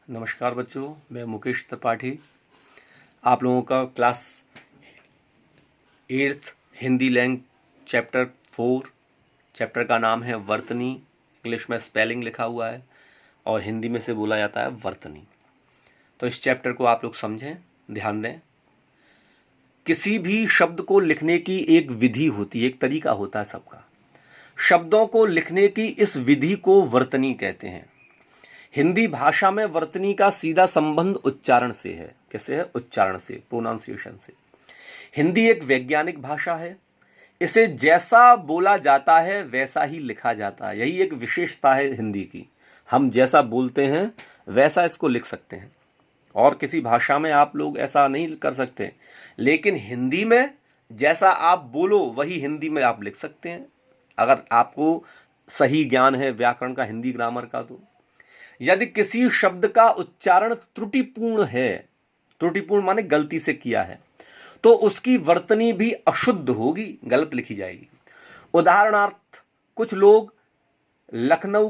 नमस्कार बच्चों, मैं मुकेश त्रिपाठी आप लोगों का class 8th Hindi language chapter 4। Chapter का नाम है वर्तनी। इंग्लिश में स्पेलिंग लिखा हुआ है और हिंदी में से बोला जाता है वर्तनी। तो इस चैप्टर को आप लोग समझें, ध्यान दें। किसी भी शब्द को लिखने की एक विधि होती है, एक तरीका होता है सबका। शब्दों को लिखने की इस विधि को वर्तनी कहते हैं। हिंदी भाषा में वर्तनी का सीधा संबंध उच्चारण से है। कैसे है? उच्चारण से, प्रोनाउंसिएशन से। हिंदी एक वैज्ञानिक भाषा है। इसे जैसा बोला जाता है वैसा ही लिखा जाता है। यही एक विशेषता है हिंदी की। हम जैसा बोलते हैं वैसा इसको लिख सकते हैं और किसी भाषा में आप लोग ऐसा नहीं कर सकते, लेकिन हिंदी में जैसा आप बोलो वही हिंदी में आप लिख सकते हैं, अगर आपको सही ज्ञान है व्याकरण का, हिंदी ग्रामर का। तो यदि किसी शब्द का उच्चारण त्रुटिपूर्ण है, त्रुटिपूर्ण माने गलती से किया है, तो उसकी वर्तनी भी अशुद्ध होगी, गलत लिखी जाएगी। उदाहरणार्थ कुछ लोग लखनऊ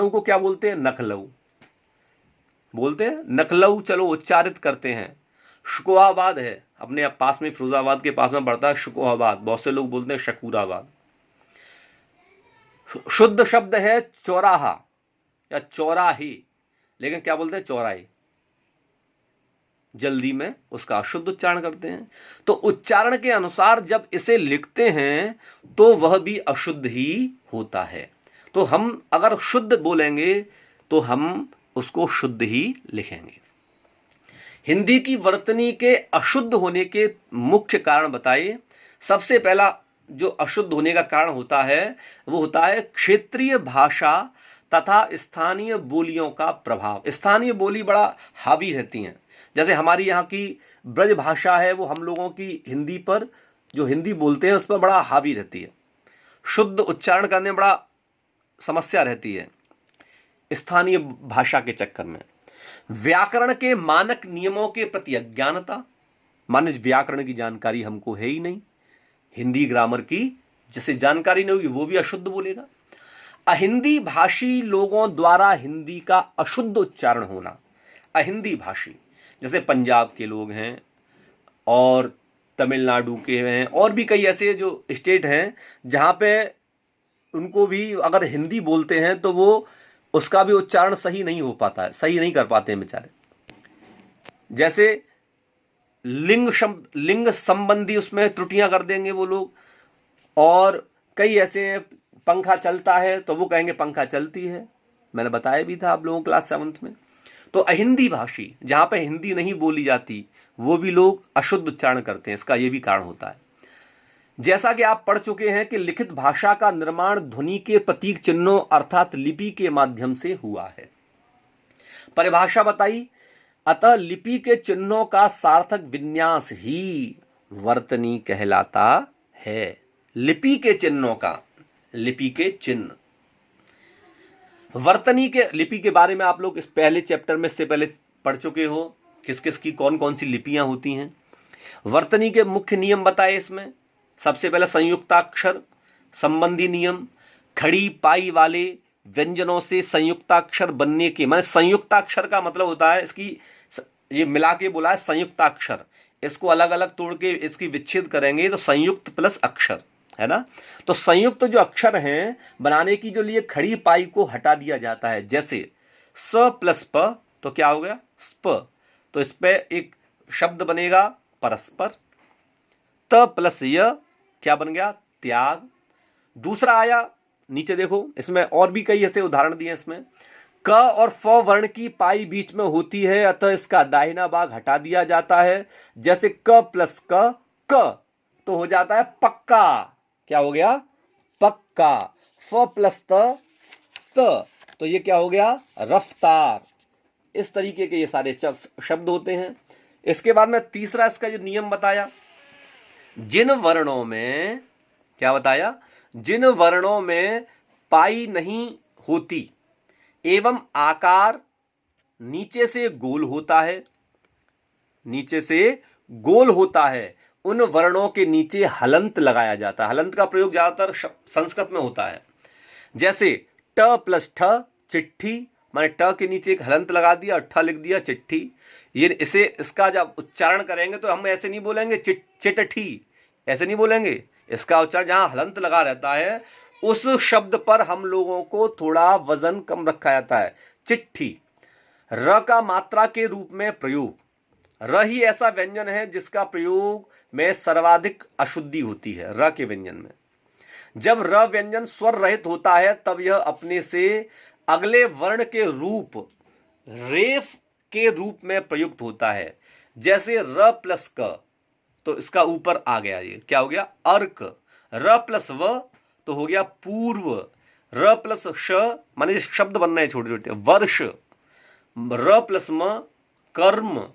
को क्या बोलते हैं? नखलऊ बोलते हैं। नखलऊ चलो उच्चारित करते हैं। शुकोहाबाद है अपने पास में, फिरोजाबाद के पास में पड़ता है शुकोहाबाद। बहुत से लोग बोलते हैं शकूराबाद। शुद्ध शब्द है चौराहा या चौराही, लेकिन क्या बोलते हैं? चौराही। जल्दी में उसका अशुद्ध उच्चारण करते हैं। तो उच्चारण के अनुसार जब इसे लिखते हैं तो वह भी अशुद्ध ही होता है। तो हम अगर शुद्ध बोलेंगे तो हम उसको शुद्ध ही लिखेंगे। हिंदी की वर्तनी के अशुद्ध होने के मुख्य कारण बताइए। सबसे पहला जो अशुद्ध होने का कारण होता है वो होता है क्षेत्रीय भाषा तथा स्थानीय बोलियों का प्रभाव। स्थानीय बोली बड़ा हावी रहती हैं। जैसे हमारी यहाँ की ब्रज भाषा है, वो हम लोगों की हिंदी पर, जो हिंदी बोलते हैं उस पर बड़ा हावी रहती है। शुद्ध उच्चारण करने में बड़ा समस्या रहती है स्थानीय भाषा के चक्कर में। व्याकरण के मानक नियमों के प्रति अज्ञानता, माने व्याकरण की जानकारी हमको है ही नहीं। हिंदी ग्रामर की जिसे जानकारी नहीं होगी वो भी अशुद्ध बोलेगा। अहिंदी भाषी लोगों द्वारा हिंदी का अशुद्ध उच्चारण होना। अहिंदी भाषी जैसे पंजाब के लोग हैं और तमिलनाडु के हैं और भी कई ऐसे जो स्टेट हैं जहां पे उनको भी अगर हिंदी बोलते हैं तो वो उसका भी उच्चारण सही नहीं हो पाता है, सही नहीं कर पाते हैं बेचारे। जैसे लिंग संबंधी उसमें त्रुटियां कर देंगे वो लोग। और कई ऐसे पंखा चलता है तो वो कहेंगे पंखा चलती है। मैंने बताया भी था आप लोगों क्लास 7th में। तो अहिंदी भाषी जहां पे हिंदी नहीं बोली जाती वो भी लोग अशुद्ध उच्चारण करते हैं। इसका ये भी कारण होता है। जैसा कि आप पढ़ चुके हैं कि लिखित भाषा का निर्माण ध्वनि के प्रतीक चिन्हों अर्थात लिपि के माध्यम से हुआ है। परिभाषा बताई। अतः लिपि के चिन्हों का सार्थक विन्यास ही वर्तनी कहलाता है। लिपि के चिन्हों का, लिपि के चिन्ह। वर्तनी के लिपि के बारे में आप लोग इस पहले चैप्टर में से पहले पढ़ चुके हो, किस किस की कौन कौन सी लिपियां होती हैं। वर्तनी के मुख्य नियम बताए इसमें। सबसे पहले संयुक्ताक्षर संबंधी नियम। खड़ी पाई वाले व्यंजनों से संयुक्ताक्षर बनने के, माने संयुक्ताक्षर का मतलब होता है इसकी, ये मिला के बोला है संयुक्ताक्षर। इसको अलग अलग तोड़ के इसकी विच्छेद करेंगे तो संयुक्त प्लस अक्षर है ना। तो संयुक्त जो अक्षर हैं बनाने की जो लिए खड़ी पाई को हटा दिया जाता है। जैसे स प्लस प तो क्या हो गया? स्प। तो इस पे एक शब्द बनेगा परस्पर। त प्लस य क्या बन गया? त्याग। दूसरा आया, नीचे देखो, इसमें और भी कई ऐसे उदाहरण दिए इसमें। क और फ वर्ण की पाई बीच में होती है, अतः इसका दाहिना भाग हटा दिया जाता है। जैसे क प्लस क तो हो जाता है पक्का। क्या हो गया? पक्का। फ प्लस त तो ये क्या हो गया? रफ्तार। इस तरीके के ये सारे शब्द होते हैं। इसके बाद में तीसरा इसका जो नियम बताया, जिन वर्णों में, क्या बताया? जिन वर्णों में पाई नहीं होती एवं आकार नीचे से गोल होता है, नीचे से गोल होता है, उन वर्णों के नीचे हलंत लगाया जाता है। हलंत का प्रयोग ज्यादातर संस्कृत में होता है। जैसे ट प्लस ठ चिट्ठी, मैंने ट के नीचे एक हलंत लगा दिया, ठ लिख दिया, चिट्ठी। ये इसे इसका जब उच्चारण करेंगे तो हम ऐसे नहीं बोलेंगे चिट्ठी, ऐसे नहीं बोलेंगे। इसका उच्चारण जहां हलंत लगा रहता है उस शब्द पर हम लोगों को थोड़ा वजन कम रखा जाता है, चिट्ठी। र का मात्रा के रूप में प्रयोग, र ही ऐसा व्यंजन है जिसका प्रयोग में सर्वाधिक अशुद्धि होती है। र के व्यंजन में जब र व्यंजन स्वर रहित होता है तब यह अपने से अगले वर्ण के रूप रेफ के रूप में प्रयुक्त होता है। जैसे र प्लस क, तो इसका ऊपर आ गया, ये क्या हो गया, अर्क। र प्लस व तो हो गया पूर्व। र प्लस श माने शब्द बन रहे हैं छोटे छोटे, वर्ष। र प्लस म कर्म।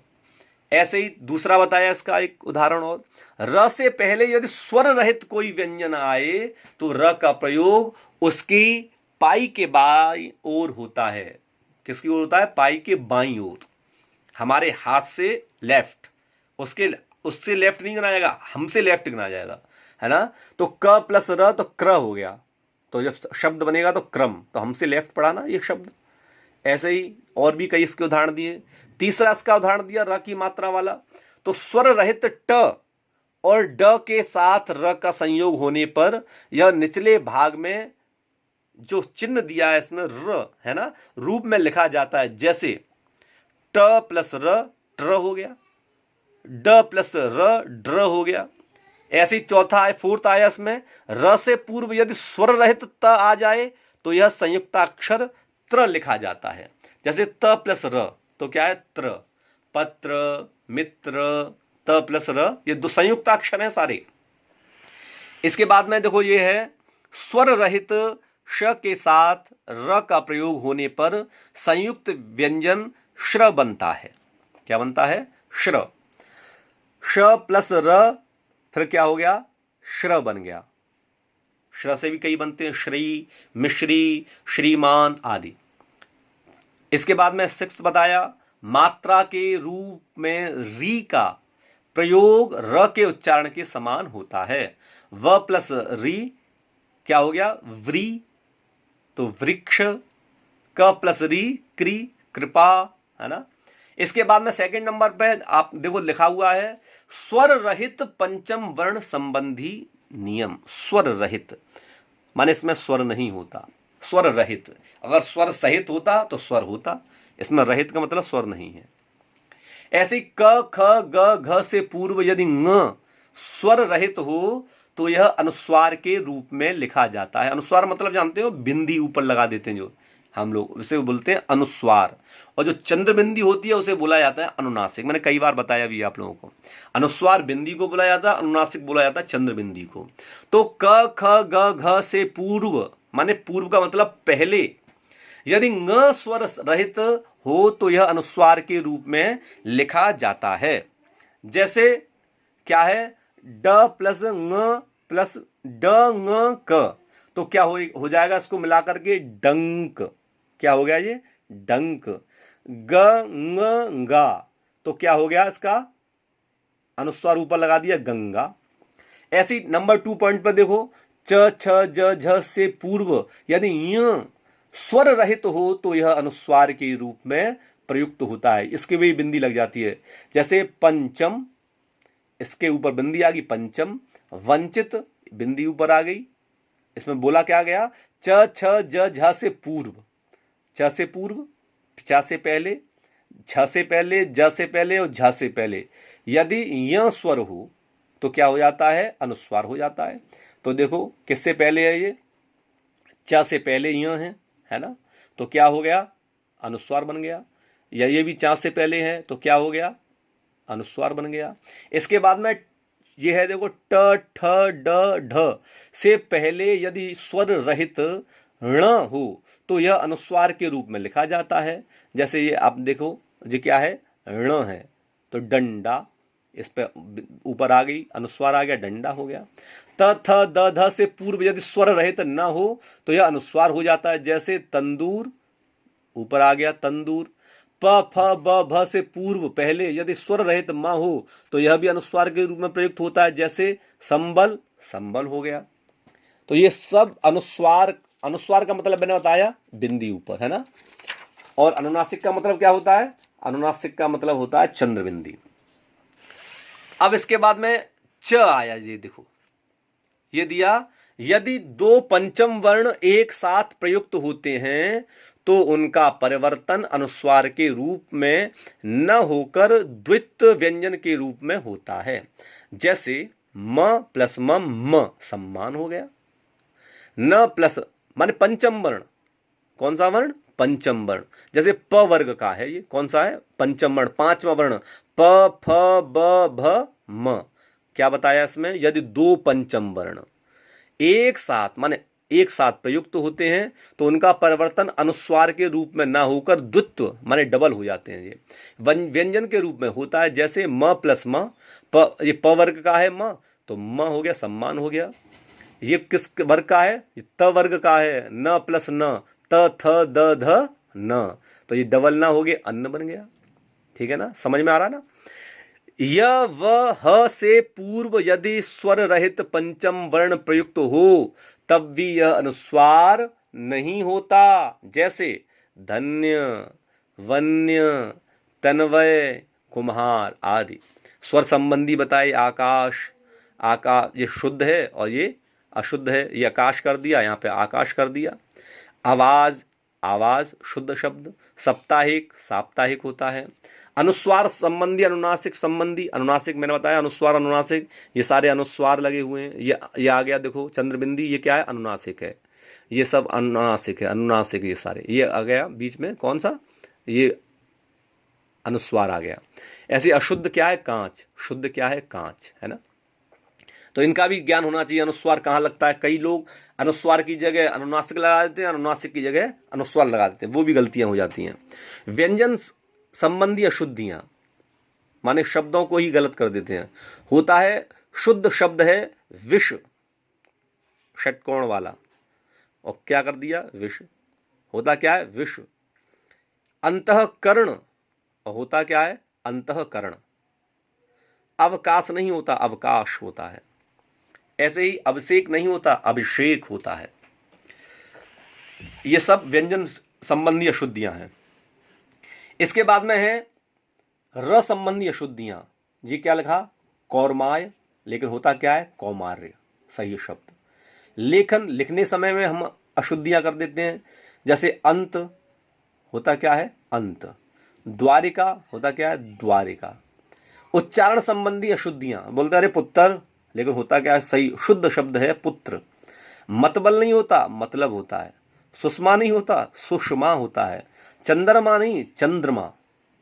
ऐसे ही दूसरा बताया इसका एक उदाहरण और, र से पहले यदि स्वर रहित कोई व्यंजन आए तो र का प्रयोग उसकी पाई के बाईं ओर होता है। किसकी ओर होता है, पाई के बाईं ओर, हमारे हाथ से लेफ्ट, उससे लेफ्ट नहीं गिना जाएगा, हमसे लेफ्ट गिना जाएगा, है ना। तो क प्लस र तो क्र हो गया, तो जब शब्द बनेगा तो क्रम, तो हमसे लेफ्ट पढ़ा ना ये शब्द। ऐसे ही और भी कई इसके उदाहरण दिए। तीसरा इसका उदाहरण दिया र की मात्रा वाला, तो स्वर रहित ट और ड के साथ र का संयोग होने पर यह निचले भाग में जो चिन्ह दिया है इसमें र है ना, रूप में लिखा जाता है। जैसे ट प्लस र ट्र हो गया, ड प्लस र ड्र हो गया। ऐसी चौथा है, फोर्थ आया इसमें, र से पूर्व यदि स्वर रहित त आ जाए तो यह संयुक्ताक्षर त्र लिखा जाता है। जैसे त प्लस र तो क्या है, त्र। पत्र, मित्र, त प्लस र, ये दो संयुक्ताक्षर हैं सारे। इसके बाद में देखो ये है, स्वर रहित श के साथ र का प्रयोग होने पर संयुक्त व्यंजन श्र बनता है। क्या बनता है, श्र। श प्लस र फिर क्या हो गया, श्र बन गया। श्र से भी कई बनते हैं, श्री, मिश्री, श्रीमान आदि। इसके बाद में सिक्स्थ बताया, मात्रा के रूप में री का प्रयोग र के उच्चारण के समान होता है। व प्लस री क्या हो गया, व्री, तो वृक्ष। क प्लस री क्री, कृपा, है ना। इसके बाद में सेकंड नंबर पे आप देखो लिखा हुआ है, स्वर रहित पंचम वर्ण संबंधी नियम। स्वर रहित माने इसमें स्वर नहीं होता, स्वर रहित। अगर स्वर सहित होता तो स्वर होता, इसमें रहित का मतलब स्वर नहीं है। ऐसे क ख ग घ से पूर्व यदि ng स्वर रहित हो तो यह अनुस्वार के रूप में लिखा जाता है। अनुस्वार मतलब जानते हो, बिंदी ऊपर लगा देते हैं जो हम लोग, उसे बोलते हैं अनुस्वार। और जो चंद्र बिंदी होती है उसे बोला जाता है अनुनासिक। मैंने कई बार बताया भी आप लोगों को, अनुस्वार बिंदी को बोला जाता है, अनुनासिक बोला जाता है चंद्र बिंदी को। तो क ख ग घ से पूर्व माने पूर्व का मतलब पहले यदि ng स्वर रहित हो तो यह अनुस्वार के रूप में लिखा जाता है। जैसे क्या है, ड प्लस ng प्लस ड ng क, तो क्या हो जाएगा, इसको मिलाकर के डंक। क्या हो गया ये, डंक। ग ng गा, तो क्या हो गया, इसका अनुस्वार ऊपर लगा दिया, गंगा। ऐसी नंबर 2 पॉइंट पर देखो, च छ ज झ से पूर्व यदि य स्वर रहित हो तो यह अनुस्वार के रूप में प्रयुक्त होता है। इसके भी बिंदी लग जाती है। जैसे पंचम, इसके ऊपर बिंदी आ गई, पंचम। वंचित, बिंदी ऊपर आ गई, इसमें बोला क्या गया, च छ ज झ से पूर्व। च से पूर्व, च से पहले, छ से पहले, ज से पहले और झ से पहले यदि य स्वर हो तो क्या हो जाता है, अनुस्वार हो जाता है। तो देखो किससे पहले है ये, च से पहले य है ना, तो क्या हो गया, अनुस्वार बन गया। या ये भी च से पहले है तो क्या हो गया, अनुस्वार बन गया। इसके बाद में ये है देखो, ट ठ ड ढ से पहले यदि स्वर रहित ण हो तो यह अनुस्वार के रूप में लिखा जाता है। जैसे ये आप देखो, ये क्या है, ण है, तो डंडा, इस पे ऊपर आ गई, अनुस्वार आ गया, डंडा हो गया। त थ द ध से पूर्व यदि स्वर रहित न हो तो यह अनुस्वार हो जाता है। जैसे तंदूर, ऊपर आ गया तंदूर। प फ ब भ से पूर्व पहले यदि स्वर रहित म हो तो यह भी अनुस्वार के रूप में प्रयुक्त होता है। जैसे संबल, संबल हो गया। तो ये सब अनुस्वार, अनुस्वार का मतलब मैंने बताया बिंदी ऊपर, है ना। और अनुनासिक का मतलब क्या होता है? अनुनासिक का मतलब होता है चंद्रबिंदी। अब इसके बाद में च आया, ये देखो, ये दिया, यदि दो पंचम वर्ण एक साथ प्रयुक्त होते हैं तो उनका परिवर्तन अनुस्वार के रूप में न होकर द्वित व्यंजन के रूप में होता है। जैसे म प्लस म सम्मान हो गया। न प्लस माने पंचम वर्ण, कौन सा वर्ण? पंचम वर्ण। जैसे प वर्ग का है, ये कौन सा है? पंचम वर्ण, पांचवा वर्ण, प फ ब भ म। क्या बताया इसमें? यदि दो पंचम वर्ण एक साथ माने एक साथ प्रयुक्त होते हैं तो उनका परिवर्तन अनुस्वार के रूप में ना होकर द्वित्व माने डबल हो जाते हैं, ये व्यंजन के रूप में होता है। जैसे म प्लस म, ये प वर्ग का है म, तो म हो गया सम्मान हो गया। ये किस वर्ग का है? ये त वर्ग का है, न प्लस न, त थ द ध न, तो ये डबल ना हो गया, अन्न बन गया। ठीक है ना, समझ में आ रहा ना? य व ह से पूर्व यदि स्वर रहित पंचम वर्ण प्रयुक्त हो तब भी यह अनुस्वार नहीं होता। जैसे धन्य, वन्य, तन्वय, कुम्हार आदि। स्वर संबंधी बताए आकाश, आकाश ये शुद्ध है और ये अशुद्ध है, ये आकाश कर दिया, यहाँ पे आकाश कर दिया। आवाज, आवाज शुद्ध शब्द। साप्ताहिक, साप्ताहिक होता है। अनुस्वार संबंधी, अनुनासिक संबंधी, अनुनासिक मैंने बताया, अनुस्वार अनुनासिक, ये सारे अनुस्वार लगे हुए हैं। ये आ गया देखो चंद्रबिंदी, ये क्या है? अनुनासिक है। ये सब अनुनासिक है, अनुनासिक ये सारे, ये आ गया बीच में कौन सा? ये अनुस्वार आ गया। ऐसे अशुद्ध क्या है? कांच। शुद्ध क्या है? कांच, है ना? तो इनका भी ज्ञान होना चाहिए, अनुस्वार कहाँ लगता है। कई लोग अनुस्वार की जगह अनुनासिक लगा देते हैं, अनुनासिक की जगह अनुस्वार लगा देते हैं, वो भी गलतियां हो जाती हैं। व्यंजन संबंधी अशुद्धियां माने शब्दों को ही गलत कर देते हैं। होता है शुद्ध शब्द है विष, षटकोण वाला, और क्या कर दिया? विष। होता क्या है? विष। अंतःकरण, और होता क्या है? अंतःकरण। अवकाश नहीं होता, अवकाश होता है। ऐसे ही अभिषेक नहीं होता, अभिषेक होता है। ये सब व्यंजन संबंधी अशुद्धियां हैं। इसके बाद में है र संबंधी अशुद्धियां। जी क्या लिखा? कौरमाय, लेकिन होता क्या है? कौमार्य, सही शब्द। लेखन, लिखने समय में हम अशुद्धियां कर देते हैं। जैसे अंत, होता क्या है? अंत। द्वारिका, होता क्या है? द्वारिका। उच्चारण संबंधी अशुद्धियां, बोलते अरे पुत्र, लेकिन होता क्या है? सही शुद्ध शब्द है पुत्र। मतबल नहीं होता, मतलब होता है। सुषमा नहीं होता, सुषमा होता है। चंद्रमा नहीं, चंद्रमा,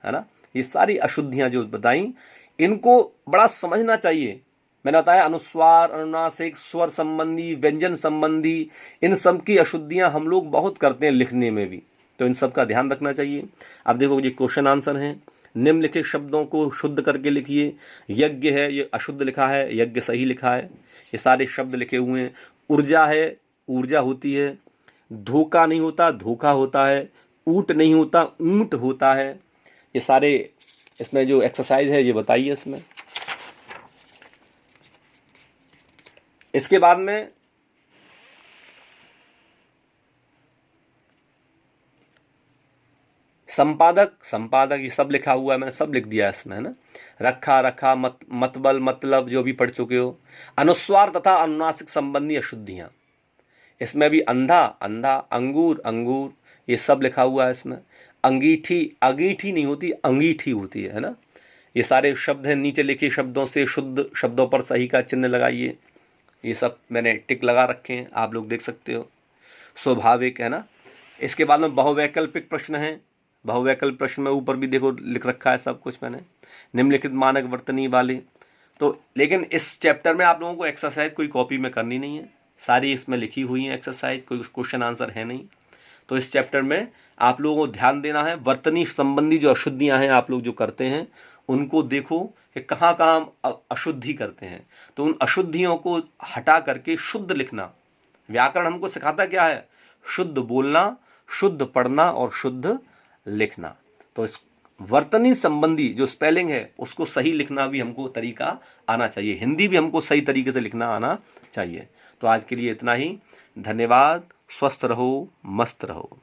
है ना? ये सारी अशुद्धियां जो बताई, इनको बड़ा समझना चाहिए। मैंने बताया अनुस्वार, अनुनासिक, स्वर संबंधी, व्यंजन संबंधी, इन सब की अशुद्धियां हम लोग बहुत करते हैं लिखने में भी, तो इन सब का ध्यान रखना चाहिए। अब देखो ये क्वेश्चन आंसर है। निम्नलिखित शब्दों को शुद्ध करके लिखिए। यज्ञ है, ये अशुद्ध लिखा है, यज्ञ सही लिखा है। ये सारे शब्द लिखे हुए हैं। ऊर्जा है, ऊर्जा होती है। धोखा नहीं होता, धोखा होता है। ऊंट नहीं होता, ऊंट होता है। ये सारे इसमें जो एक्सरसाइज है ये बताइए इसमें। इसके बाद में संपादक, संपादक ये सब लिखा हुआ है, मैंने सब लिख दिया इसमें, है ना? रखा, रखा, मतबल, मतलब जो भी पढ़ चुके हो। अनुस्वार तथा अनुनासिक संबंधी अशुद्धियां, इसमें भी अंधा, अंधा, अंगूर, अंगूर, ये सब लिखा हुआ है इसमें। अंगीठी, अंगीठी नहीं होती, अंगीठी होती है ना? ये सारे शब्द हैं। नीचे लिखे शब्दों से शुद्ध शब्दों पर सही का चिन्ह लगाइए। ये सब मैंने टिक लगा रखे हैं, आप लोग देख सकते हो। स्वाभाविक, है ना? इसके बाद में बहुवैकल्पिक प्रश्न है। बहुवैकल्पिक प्रश्न में ऊपर भी देखो लिख रखा है सब कुछ मैंने। निम्नलिखित मानक वर्तनी वाले, तो लेकिन इस चैप्टर में आप लोगों को एक्सरसाइज कोई कॉपी में करनी नहीं है, सारी इसमें लिखी हुई है एक्सरसाइज, कोई क्वेश्चन आंसर है नहीं। तो इस चैप्टर में आप लोगों को ध्यान देना है। वर्तनी संबंधी जो अशुद्धियां हैं आप लोग जो करते हैं उनको देखो कि कहाँ कहाँ हम अशुद्धि करते हैं, तो उन अशुद्धियों को हटा करके शुद्ध लिखना। व्याकरण हमको सिखाता क्या है? शुद्ध बोलना, शुद्ध पढ़ना और शुद्ध लिखना। तो इस वर्तनी संबंधी जो स्पेलिंग है उसको सही लिखना भी हमको तरीका आना चाहिए। हिंदी भी हमको सही तरीके से लिखना आना चाहिए। तो आज के लिए इतना ही। धन्यवाद। स्वस्थ रहो, मस्त रहो।